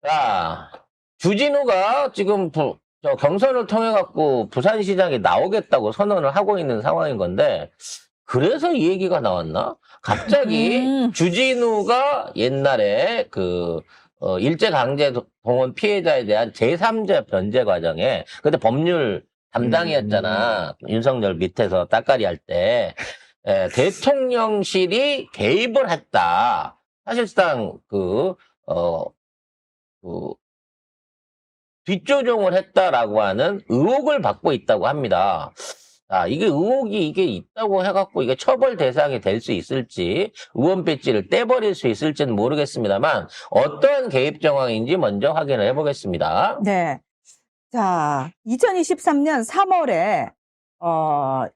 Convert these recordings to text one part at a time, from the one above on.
자, 주진우가 지금 저 경선을 통해 갖고 부산시장에 나오겠다고 선언을 하고 있는 상황인 건데, 그래서 이 얘기가 나왔나? 갑자기 주진우가 옛날에 일제강제 동원 피해자에 대한 제3자 변제 과정에, 그때 법률 담당이었잖아. 윤석열 밑에서 따까리 할 때. 대통령실이 개입을 했다. 사실상 뒷조종을 했다라고 하는 의혹을 받고 있다고 합니다. 이게 의혹이 있다고 해갖고 이게 처벌 대상이 될 수 있을지, 의원 배지를 떼버릴 수 있을지는 모르겠습니다만, 어떠한 개입 정황인지 먼저 확인을 해보겠습니다. 네. 자, 2023년 3월에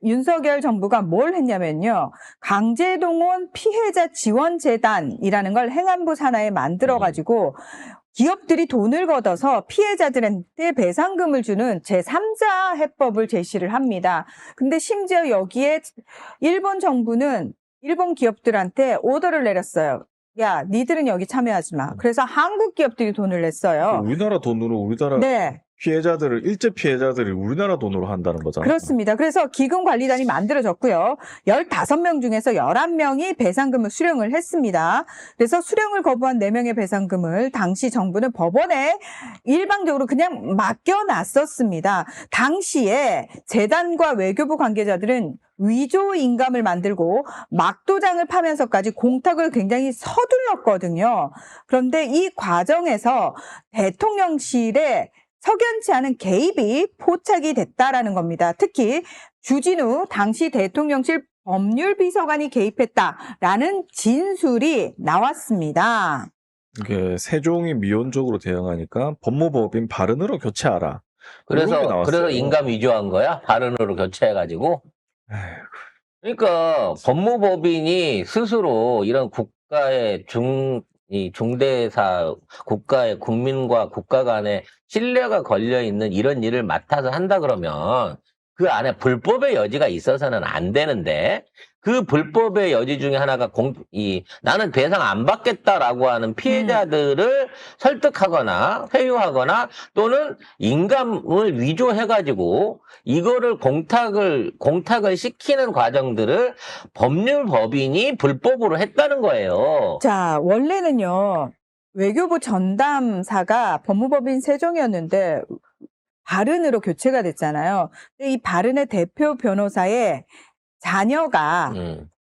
윤석열 정부가 뭘 했냐면요. 강제동원 피해자 지원재단이라는 걸 행안부 산하에 만들어가지고 기업들이 돈을 걷어서 피해자들한테 배상금을 주는 제3자 해법을 제시를 합니다. 근데 심지어 여기에 일본 정부는 일본 기업들한테 오더를 내렸어요. 야, 니들은 여기 참여하지 마. 그래서 한국 기업들이 돈을 냈어요. 우리나라 돈으로 우리나라 네. 피해자들을, 일제 피해자들을 우리나라 돈으로 한다는 거잖아요. 그렇습니다. 그래서 기금관리단이 만들어졌고요. 15명 중에서 11명이 배상금을 수령을 했습니다. 그래서 수령을 거부한 4명의 배상금을 당시 정부는 법원에 일방적으로 그냥 맡겨놨었습니다. 당시에 재단과 외교부 관계자들은 위조 인감을 만들고 막도장을 파면서까지 공탁을 굉장히 서둘렀거든요. 그런데 이 과정에서 대통령실에 석연치 않은 개입이 포착이 됐다라는 겁니다. 특히 주진우 당시 대통령실 법률비서관이 개입했다라는 진술이 나왔습니다. 이게 세종이 미온적으로 대응하니까 법무법인 발언으로 교체하라. 이런 게 나왔어요. 그래서 인감 위조한 거야? 발언으로 교체해가지고? 그러니까 법무법인이 스스로 이런 국가의 중대사, 국가의 국민과 국가 간에 신뢰가 걸려 있는 이런 일을 맡아서 한다 그러면 그 안에 불법의 여지가 있어서는 안 되는데, 그 불법의 여지 중에 하나가 나는 배상 안 받겠다라고 하는 피해자들을 설득하거나 회유하거나 또는 인감을 위조해가지고 이거를 공탁을 시키는 과정들을 법률법인이 불법으로 했다는 거예요. 자, 원래는요, 외교부 전담사가 법무법인 세종이었는데 발은으로 교체가 됐잖아요. 근데 이 발은의 대표 변호사의 자녀가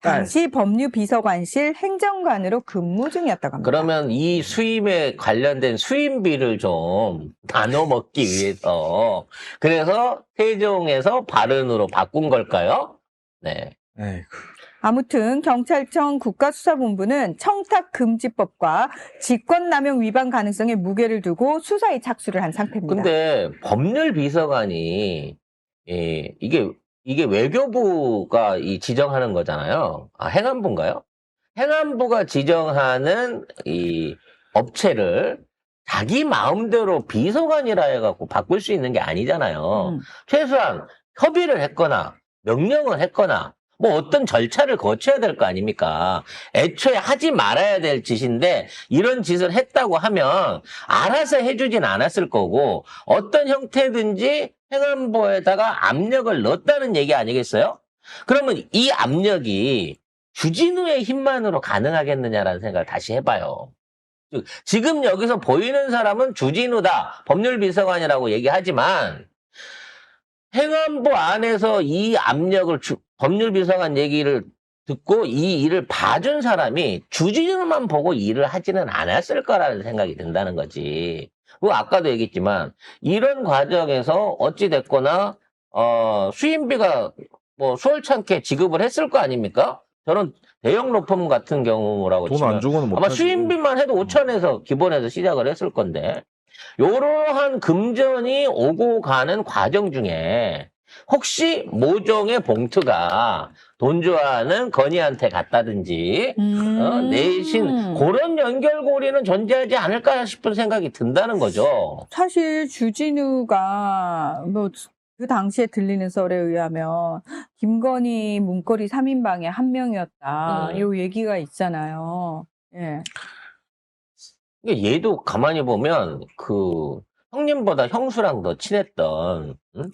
당시 법률비서관실 행정관으로 근무 중이었다고 합니다. 그러면 이 수임에 관련된 수임비를 좀 나눠 먹기 위해서, 그래서 세종에서 발언으로 바꾼 걸까요? 네. 에이구. 아무튼 경찰청 국가수사본부는 청탁금지법과 직권남용 위반 가능성에 무게를 두고 수사에 착수를 한 상태입니다. 근데 법률비서관이 이게 외교부가 지정하는 거잖아요. 행안부인가요? 행안부가 지정하는 이 업체를 자기 마음대로 비서관이라 해갖고 바꿀 수 있는 게 아니잖아요. 최소한 협의를 했거나 명령을 했거나 뭐 어떤 절차를 거쳐야 될 거 아닙니까? 애초에 하지 말아야 될 짓인데 이런 짓을 했다고 하면 알아서 해주진 않았을 거고 어떤 형태든지 행안부에다가 압력을 넣었다는 얘기 아니겠어요? 그러면 이 압력이 주진우의 힘만으로 가능하겠느냐라는 생각을 다시 해봐요. 지금 여기서 보이는 사람은 주진우다, 법률비서관이라고 얘기하지만 행안부 안에서 이 압력을 법률비서관 얘기를 듣고 이 일을 봐준 사람이 주진우만 보고 일을 하지는 않았을 거라는 생각이 든다는 거지. 그리고 아까도 얘기했지만 이런 과정에서 어찌됐거나 수임비가 뭐 수월찮게 지급을 했을 거 아닙니까? 저는 대형 로펌 같은 경우라고 돈 안 주고는 못 아마 하지. 수임비만 해도 5천에서 기본에서 시작을 했을 건데, 이러한 금전이 오고 가는 과정 중에 혹시 모종의 봉투가 돈 좋아하는 건희한테 갔다든지 내신 그런 연결고리는 존재하지 않을까 싶은 생각이 든다는 거죠. 사실 주진우가 뭐 그 당시에 들리는 썰에 의하면 김건희 문고리 3인방의 한 명이었다. 이 얘기가 있잖아요. 예. 얘도 가만히 보면 그 형님보다 형수랑 더 친했던 응?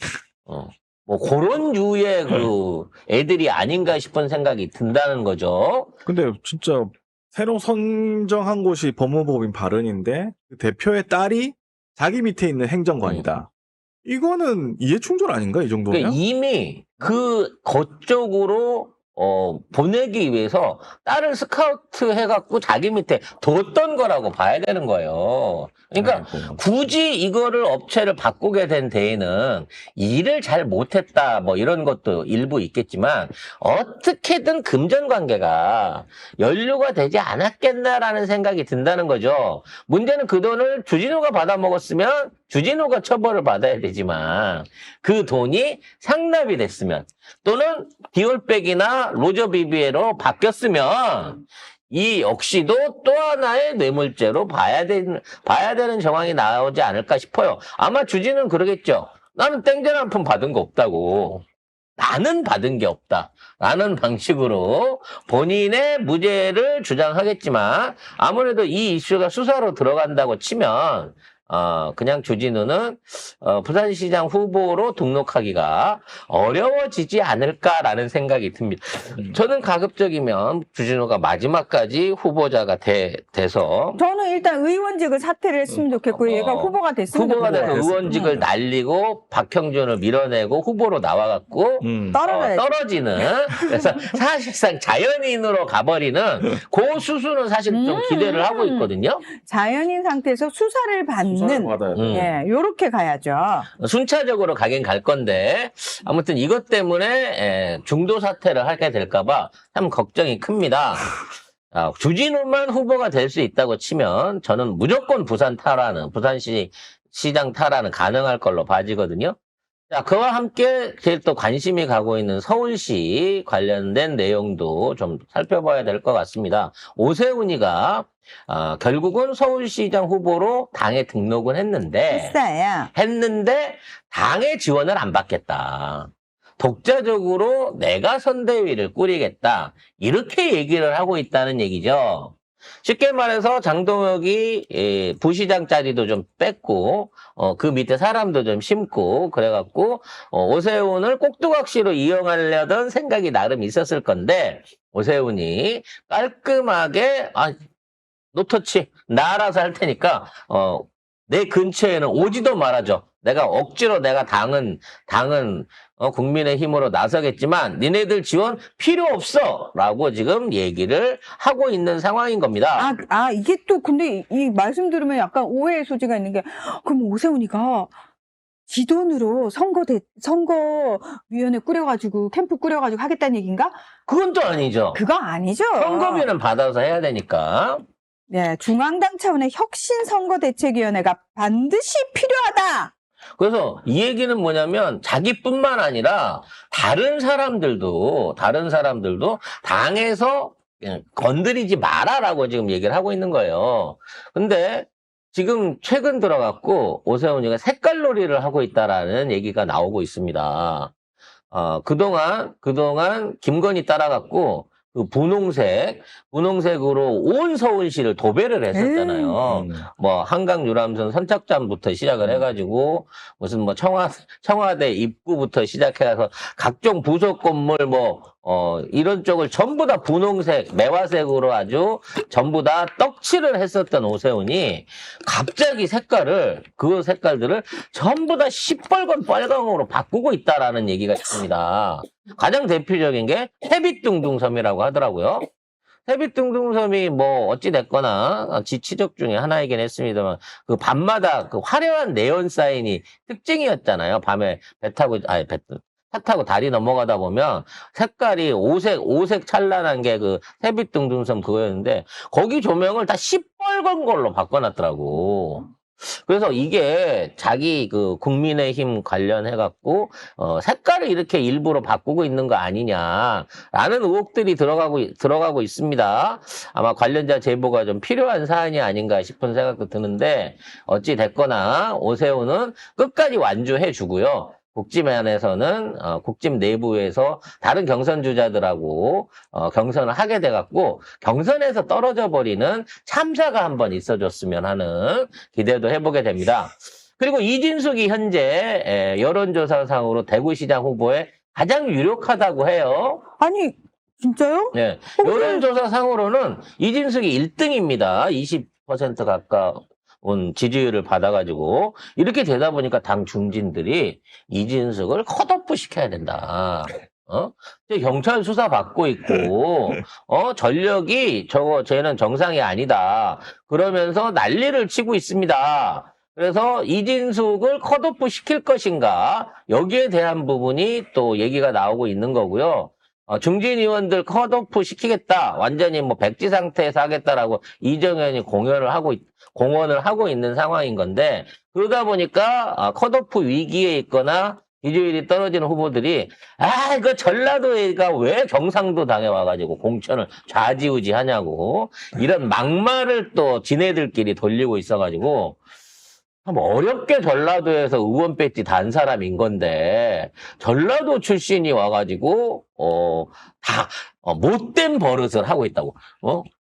뭐 그런 류의 그 애들이 아닌가 싶은 생각이 든다는 거죠. 근데 진짜 새로 선정한 곳이 법무법인 바른인데 그 대표의 딸이 자기 밑에 있는 행정관이다. 이거는 이해충돌 아닌가 이 정도면? 그러니까 이미 그쪽으로 보내기 위해서 딸을 스카우트 해갖고 자기 밑에 뒀던 거라고 봐야 되는 거예요. 그러니까 아이고. 굳이 이거를 업체를 바꾸게 된 데에는 일을 잘 못했다 뭐 이런 것도 일부 있겠지만 어떻게든 금전 관계가 연루가 되지 않았겠나라는 생각이 든다는 거죠. 문제는 그 돈을 주진우가 받아 먹었으면 주진우가 처벌을 받아야 되지만 그 돈이 상납이 됐으면 또는 디올백이나 로저 비비에로 바뀌었으면 이 역시도 또 하나의 뇌물죄로 봐야 되는 정황이 나오지 않을까 싶어요. 아마 주진우는 그러겠죠. 나는 땡전 한 푼 받은 거 없다고. 나는 받은 게 없다. 라는 방식으로 본인의 무죄를 주장하겠지만 아무래도 이 이슈가 수사로 들어간다고 치면 그냥 주진우는 부산시장 후보로 등록하기가 어려워지지 않을까라는 생각이 듭니다. 저는 가급적이면 주진우가 마지막까지 후보자가 돼서 저는 일단 의원직을 사퇴를 했으면 좋겠고 얘가 후보가 됐으면 후보가 돼서 좋겠어요. 의원직을 날리고 박형준을 밀어내고 후보로 나와갖고 떨어져야지. 떨어지는 그래서 사실상 자연인으로 가버리는 그 수순은 사실 좀 기대를 하고 있거든요. 자연인 상태에서 수사를 받는 받아야 돼. 예, 요렇게 가야죠. 순차적으로 가긴 갈 건데 아무튼 이것 때문에 중도 사퇴를 하게 될까봐 참 걱정이 큽니다. 주진우만 후보가 될 수 있다고 치면 저는 무조건 부산시장 탈환은 가능할 걸로 봐지거든요. 자, 그와 함께 제일 또 관심이 가고 있는 서울시 관련된 내용도 좀 살펴봐야 될 것 같습니다. 오세훈이가 결국은 서울시장 후보로 당에 등록은 했는데 실사야. 당의 지원을 안 받겠다. 독자적으로 내가 선대위를 꾸리겠다. 이렇게 얘기를 하고 있다는 얘기죠. 쉽게 말해서 장동혁이 부시장 자리도 좀 뺐고 그 밑에 사람도 좀 심고 그래갖고 오세훈을 꼭두각시로 이용하려던 생각이 나름 있었을 건데 오세훈이 깔끔하게 노터치 나 알아서 할 테니까 내 근처에는 오지도 말아줘. 내가 억지로 당은 국민의 힘으로 나서겠지만 니네들 지원 필요 없어 라고 지금 얘기를 하고 있는 상황인 겁니다. 이게 또 근데 이 말씀 들으면 약간 오해의 소지가 있는 게 그럼 오세훈이가 지 돈으로 선거위원회 꾸려가지고 캠프 꾸려가지고 하겠다는 얘기인가? 그건 또 아니죠. 그거 아니죠. 선거비는 받아서 해야 되니까. 네, 중앙당 차원의 혁신선거대책위원회가 반드시 필요하다. 그래서 이 얘기는 뭐냐면 자기뿐만 아니라 다른 사람들도 당에서 건드리지 마라라고 지금 얘기를 하고 있는 거예요. 근데 지금 최근 들어갔고 오세훈이가 색깔놀이를 하고 있다라는 얘기가 나오고 있습니다. 그동안 김건희 따라갔고 그 분홍색으로 온 서울시를 도배를 했었잖아요. 뭐 한강 유람선 선착장부터 시작을 해가지고 무슨 뭐 청와대 입구부터 시작해서 각종 부속 건물 이런 쪽을 전부 다 분홍색, 매화색으로 아주 전부 다 떡칠을 했었던 오세훈이 갑자기 그 색깔들을 전부 다 시뻘건 빨강으로 바꾸고 있다라는 얘기가 있습니다. 가장 대표적인 게 태빛둥둥섬이라고 하더라고요. 태빛둥둥섬이 뭐 어찌됐거나 지치적 중에 하나이긴 했습니다만 그 밤마다 그 화려한 네온 사인이 특징이었잖아요. 밤에 차 타고 다리 넘어가다 보면 색깔이 오색 찬란한 게 그 태빛둥둥섬 그거였는데 거기 조명을 다 시뻘건 걸로 바꿔놨더라고. 그래서 이게 자기 그 국민의힘 관련해갖고 색깔을 이렇게 일부러 바꾸고 있는 거 아니냐라는 의혹들이 들어가고 있습니다. 아마 관련자 제보가 좀 필요한 사안이 아닌가 싶은 생각도 드는데 어찌 됐거나 오세훈은 끝까지 완주해 주고요. 국짐 안에서는 국짐 내부에서 다른 경선 주자들하고 경선을 하게 돼갖고 경선에서 떨어져 버리는 참사가 한번 있어줬으면 하는 기대도 해보게 됩니다. 그리고 이진숙이 현재 여론조사상으로 대구시장 후보에 가장 유력하다고 해요. 아니, 진짜요? 네, 여론조사상으로는 이진숙이 1등입니다. 20% 가까운 지지율을 받아가지고 이렇게 되다 보니까 당 중진들이 이진숙을 컷오프 시켜야 된다. 경찰 수사 받고 있고 전력이 쟤는 정상이 아니다. 그러면서 난리를 치고 있습니다. 그래서 이진숙을 컷오프 시킬 것인가 여기에 대한 부분이 또 얘기가 나오고 있는 거고요. 중진 의원들 컷오프 시키겠다. 완전히 뭐 백지 상태에서 하겠다라고 이정현이 공언을 하고 있는 상황인 건데, 그러다 보니까 컷오프 위기에 있거나 지지율이 떨어지는 후보들이 그 전라도가 왜 경상도 당에 와가지고 공천을 좌지우지 하냐고 이런 막말을 또 지네들끼리 돌리고 있어가지고 참 어렵게 전라도에서 의원 배지 단 사람인 건데 전라도 출신이 와가지고 못된 버릇을 하고 있다고.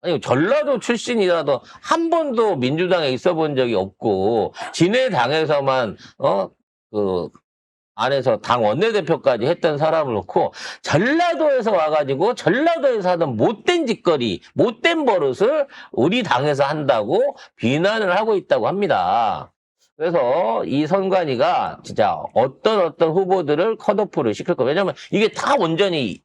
아니 전라도 출신이라도 한 번도 민주당에 있어 본 적이 없고 지네 당에서만 그 안에서 당 원내대표까지 했던 사람을 놓고 전라도에서 와가지고 전라도에서 하던 못된 짓거리, 못된 버릇을 우리 당에서 한다고 비난을 하고 있다고 합니다. 그래서 이 선관위가 진짜 어떤 후보들을 컷오프를 시킬 거예요. 왜냐면 이게 다 온전히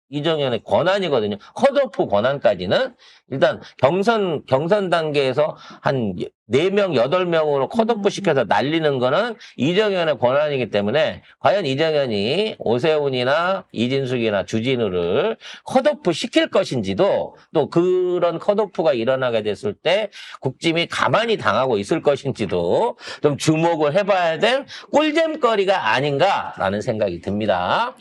이정현의 권한이거든요. 컷오프 권한까지는 일단 경선 단계에서 한 4명, 8명으로 컷오프 시켜서 날리는 거는 이정현의 권한이기 때문에 과연 이정현이 오세훈이나 이진숙이나 주진우를 컷오프 시킬 것인지도 또 그런 컷오프가 일어나게 됐을 때 국짐이 가만히 당하고 있을 것인지도 좀 주목을 해봐야 될 꿀잼거리가 아닌가라는 생각이 듭니다.